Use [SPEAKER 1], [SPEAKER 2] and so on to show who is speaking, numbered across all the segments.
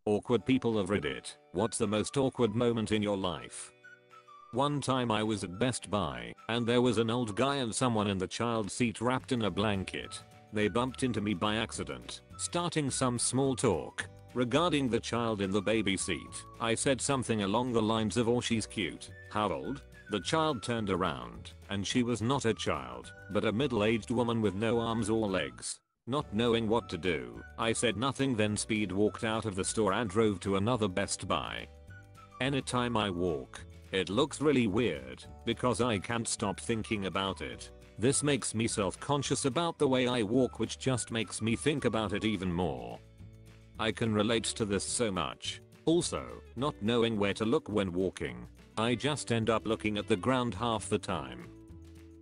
[SPEAKER 1] Awkward people of Reddit, what's the most awkward moment in your life? One time I was at Best Buy, and there was an old guy and someone in the child seat wrapped in a blanket. They bumped into me by accident, starting some small talk regarding the child in the baby seat. I said something along the lines of, "Oh, she's cute. How old?" The child turned around, and she was not a child, but a middle-aged woman with no arms or legs. Not knowing what to do, I said nothing, then speed walked out of the store and drove to another Best Buy. Anytime I walk, it looks really weird because I can't stop thinking about it. This makes me self-conscious about the way I walk, which just makes me think about it even more. I can relate to this so much. Also, not knowing where to look when walking, I just end up looking at the ground half the time.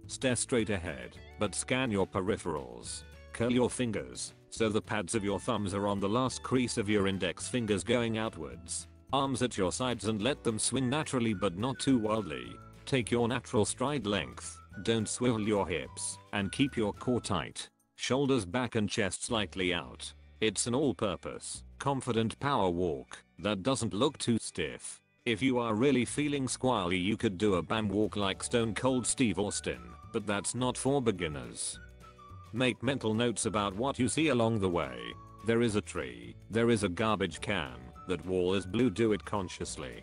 [SPEAKER 1] Stare straight ahead, but scan your peripherals. Curl your fingers so the pads of your thumbs are on the last crease of your index fingers going outwards. Arms at your sides and let them swing naturally but not too wildly. Take your natural stride length, don't swivel your hips, and keep your core tight. Shoulders back and chest slightly out. It's an all-purpose, confident power walk that doesn't look too stiff. If you are really feeling squirrely, you could do a BAM walk like Stone Cold Steve Austin, but that's not for beginners. Make mental notes about what you see along the way. There is a tree, there is a garbage can, that wall is blue, do it consciously.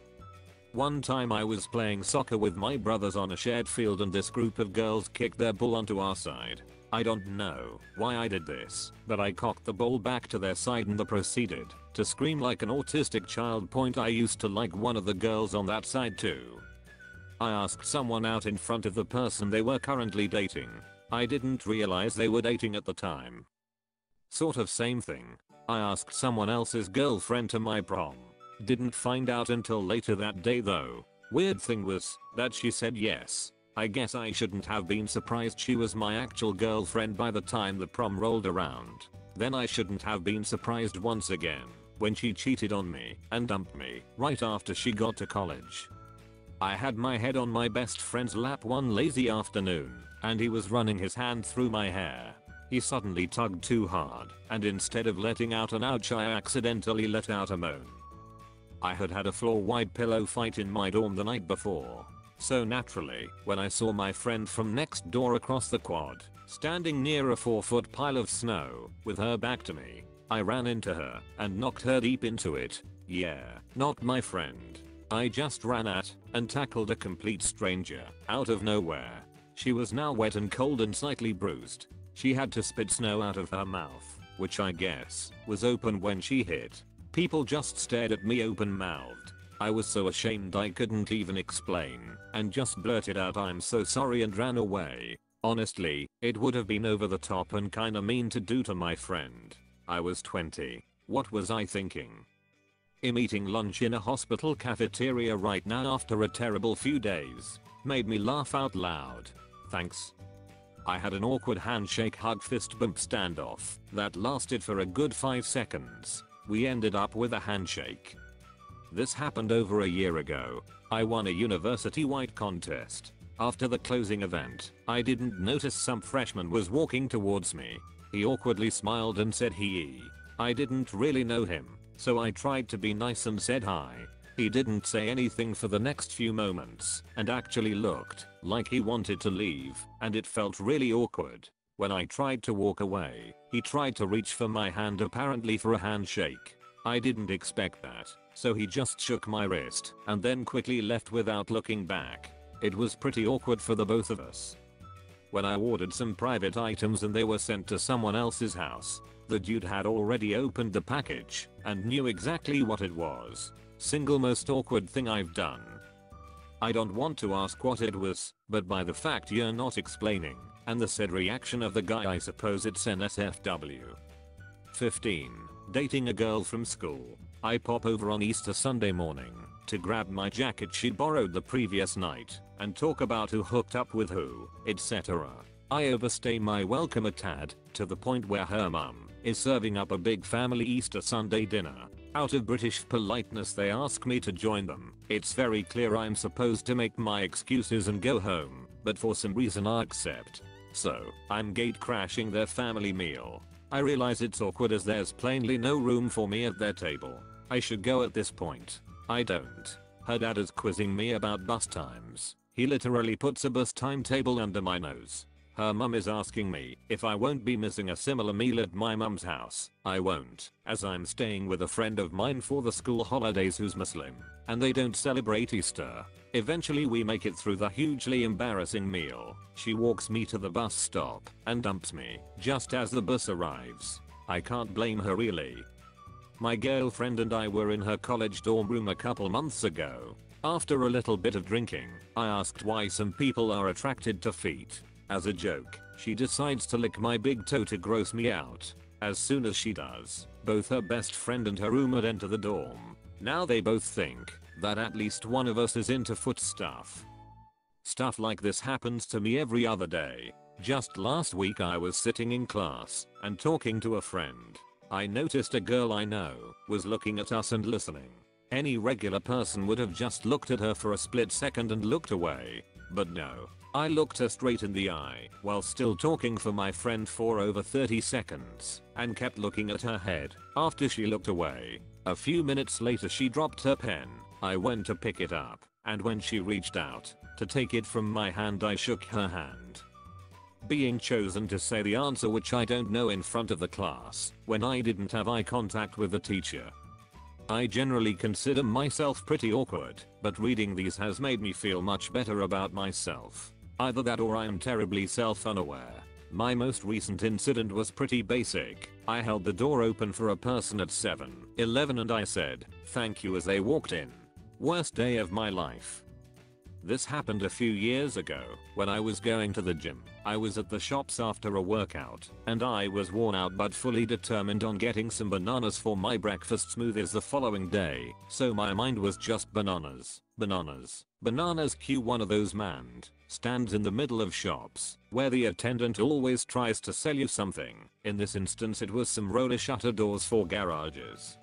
[SPEAKER 1] One time I was playing soccer with my brothers on a shared field and this group of girls kicked their ball onto our side. I don't know why I did this, but I cocked the ball back to their side and they proceeded to scream like an autistic child. I used to like one of the girls on that side too. I asked someone out in front of the person they were currently dating. I didn't realize they were dating at the time. Sort of same thing. I asked someone else's girlfriend to my prom. Didn't find out until later that day though. Weird thing was that she said yes. I guess I shouldn't have been surprised she was my actual girlfriend by the time the prom rolled around. Then I shouldn't have been surprised once again when she cheated on me and dumped me right after she got to college. I had my head on my best friend's lap one lazy afternoon, and he was running his hand through my hair. He suddenly tugged too hard, and instead of letting out an ouch, I accidentally let out a moan. I had had a floor-wide pillow fight in my dorm the night before. So naturally, when I saw my friend from next door across the quad, standing near a 4-foot pile of snow, with her back to me, I ran into her and knocked her deep into it. Yeah, not my friend. I just ran at and tackled a complete stranger out of nowhere. She was now wet and cold and slightly bruised. She had to spit snow out of her mouth, which I guess was open when she hit. People just stared at me open-mouthed. I was so ashamed I couldn't even explain and just blurted out, "I'm so sorry," and ran away. Honestly, it would have been over the top and kinda mean to do to my friend. I was 20. What was I thinking? I'm eating lunch in a hospital cafeteria right now after a terrible few days. Made me laugh out loud. Thanks. I had an awkward handshake hug fist bump standoff that lasted for a good 5 seconds. We ended up with a handshake. This happened over a year ago. I won a university-wide contest. After the closing event, I didn't notice some freshman was walking towards me. He awkwardly smiled and said he. I didn't really know him, so I tried to be nice and said hi. He didn't say anything for the next few moments and actually looked like he wanted to leave, and it felt really awkward. When I tried to walk away, he tried to reach for my hand, apparently for a handshake. I didn't expect that, so he just shook my wrist and then quickly left without looking back. It was pretty awkward for the both of us. When I ordered some private items and they were sent to someone else's house, the dude had already opened the package and knew exactly what it was. Single most awkward thing I've done. I don't want to ask what it was, but by the fact you're not explaining, and the said reaction of the guy, I suppose it's NSFW. 15. Dating a girl from school. I pop over on Easter Sunday morning to grab my jacket she borrowed the previous night and talk about who hooked up with who, etc. I overstay my welcome a tad, to the point where her mum is serving up a big family Easter Sunday dinner. Out of British politeness they ask me to join them. It's very clear I'm supposed to make my excuses and go home, but for some reason I accept. So, I'm gate crashing their family meal. I realize it's awkward as there's plainly no room for me at their table. I should go at this point. I don't. Her dad is quizzing me about bus times. He literally puts a bus timetable under my nose. Her mum is asking me if I won't be missing a similar meal at my mum's house. I won't, as I'm staying with a friend of mine for the school holidays who's Muslim, and they don't celebrate Easter. Eventually we make it through the hugely embarrassing meal. She walks me to the bus stop and dumps me just as the bus arrives. I can't blame her really. My girlfriend and I were in her college dorm room a couple months ago. After a little bit of drinking, I asked why some people are attracted to feet. As a joke, she decides to lick my big toe to gross me out. As soon as she does, both her best friend and her roommate enter the dorm. Now they both think that at least one of us is into foot stuff. Stuff like this happens to me every other day. Just last week I was sitting in class and talking to a friend. I noticed a girl I know was looking at us and listening. Any regular person would have just looked at her for a split second and looked away. But no. I looked her straight in the eye while still talking for my friend for over 30 seconds and kept looking at her head after she looked away. A few minutes later she dropped her pen. I went to pick it up, and when she reached out to take it from my hand I shook her hand. Being chosen to say the answer which I don't know in front of the class when I didn't have eye contact with the teacher. I generally consider myself pretty awkward, but reading these has made me feel much better about myself. Either that or I am terribly self-unaware. My most recent incident was pretty basic. I held the door open for a person at 7-Eleven and I said, "Thank you" as they walked in. Worst day of my life. This happened a few years ago when I was going to the gym. I was at the shops after a workout and I was worn out but fully determined on getting some bananas for my breakfast smoothies the following day, so my mind was just bananas, bananas, bananas. One of those manned stands in the middle of shops where the attendant always tries to sell you something. In this instance it was some roller shutter doors for garages,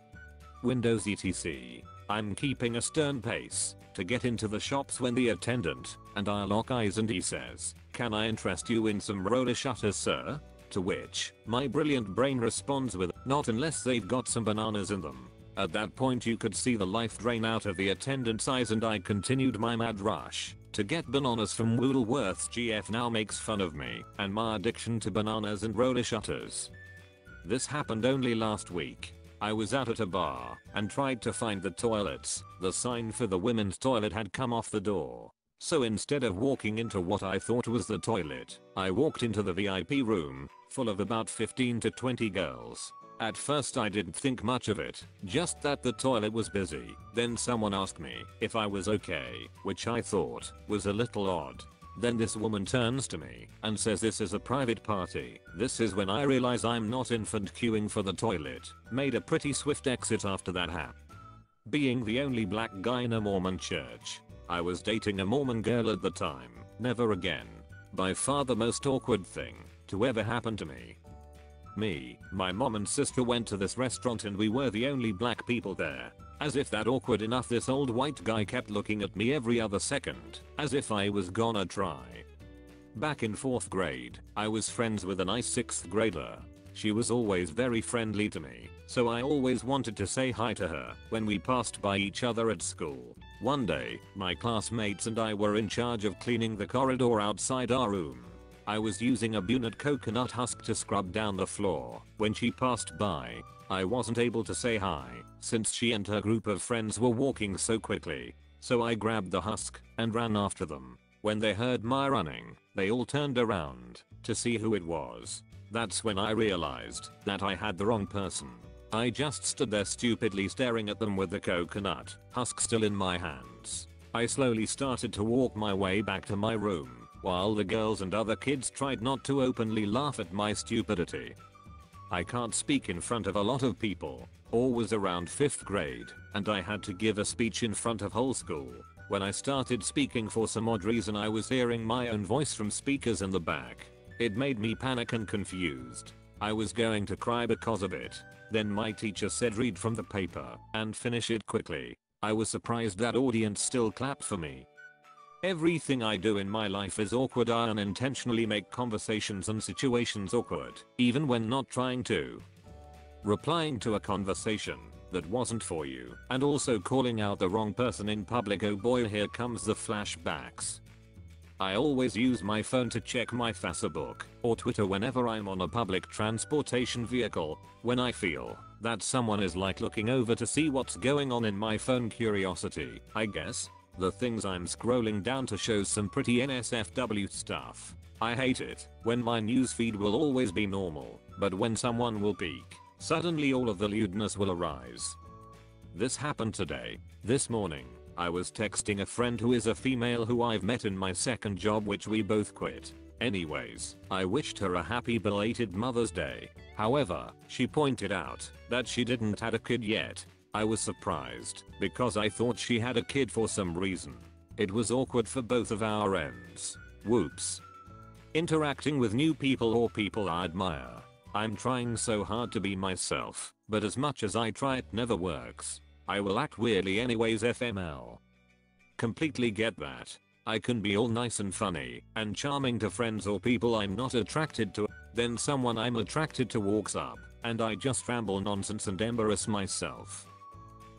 [SPEAKER 1] windows etc. I'm keeping a stern pace to get into the shops when the attendant and I lock eyes and he says, "Can I interest you in some roller shutters, sir?" To which my brilliant brain responds with, "Not unless they've got some bananas in them." At that point you could see the life drain out of the attendant's eyes and I continued my mad rush to get bananas from Woolworths. GF now makes fun of me and my addiction to bananas and roller shutters. This happened only last week. I was out at a bar and tried to find the toilets. The sign for the women's toilet had come off the door. So instead of walking into what I thought was the toilet, I walked into the VIP room, full of about 15 to 20 girls. At first I didn't think much of it, just that the toilet was busy. Then someone asked me if I was okay, which I thought was a little odd. Then this woman turns to me and says this is a private party. This is when I realize I'm not infant queuing for the toilet. Made a pretty swift exit after that happened. Being the only black guy in a Mormon church, I was dating a Mormon girl at the time. Never again. By far the most awkward thing to ever happen to me. My mom and sister went to this restaurant and we were the only black people there. As if that awkward enough, this old white guy kept looking at me every other second, as if I was gonna try. Back in 4th grade, I was friends with a nice 6th grader. She was always very friendly to me, so I always wanted to say hi to her when we passed by each other at school. One day, my classmates and I were in charge of cleaning the corridor outside our room. I was using a bunnet coconut husk to scrub down the floor. When she passed by, I wasn't able to say hi, since she and her group of friends were walking so quickly. So I grabbed the husk and ran after them. When they heard my running, they all turned around to see who it was. That's when I realized that I had the wrong person. I just stood there stupidly staring at them with the coconut husk still in my hands. I slowly started to walk my way back to my room, while the girls and other kids tried not to openly laugh at my stupidity. I can't speak in front of a lot of people, or was around 5th grade, and I had to give a speech in front of whole school. When I started speaking, for some odd reason I was hearing my own voice from speakers in the back. It made me panic and confused. I was going to cry because of it. Then my teacher said read from the paper and finish it quickly. I was surprised that audience still clapped for me. Everything I do in my life is awkward. I unintentionally make conversations and situations awkward, even when not trying to. Replying to a conversation that wasn't for you, and also calling out the wrong person in public. Oh boy, here comes the flashbacks. I always use my phone to check my Facebook or Twitter whenever I'm on a public transportation vehicle, when I feel that someone is like looking over to see what's going on in my phone. Curiosity, I guess. The things I'm scrolling down to shows some pretty NSFW stuff. I hate it when my newsfeed will always be normal, but when someone will peak, suddenly all of the lewdness will arise. This happened today. This morning, I was texting a friend who is a female who I've met in my second job, which we both quit. Anyways, I wished her a happy belated Mother's Day. However, she pointed out that she didn't had a kid yet. I was surprised because I thought she had a kid for some reason. It was awkward for both of our ends. Whoops. Interacting with new people or people I admire. I'm trying so hard to be myself, but as much as I try it never works. I will act weirdly anyways. FML. Completely get that. I can be all nice and funny and charming to friends or people I'm not attracted to. Then someone I'm attracted to walks up and I just ramble nonsense and embarrass myself.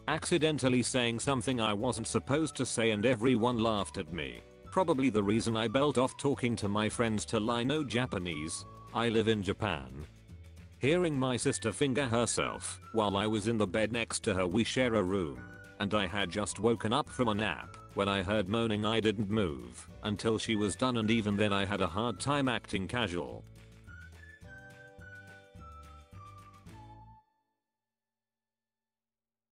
[SPEAKER 1] Accidentally saying something I wasn't supposed to say and everyone laughed at me. Probably the reason I belt off talking to my friends till I know Japanese. I live in Japan. Hearing my sister finger herself while I was in the bed next to her. We share a room, and I had just woken up from a nap when I heard moaning. I didn't move until she was done, and even then I had a hard time acting casual.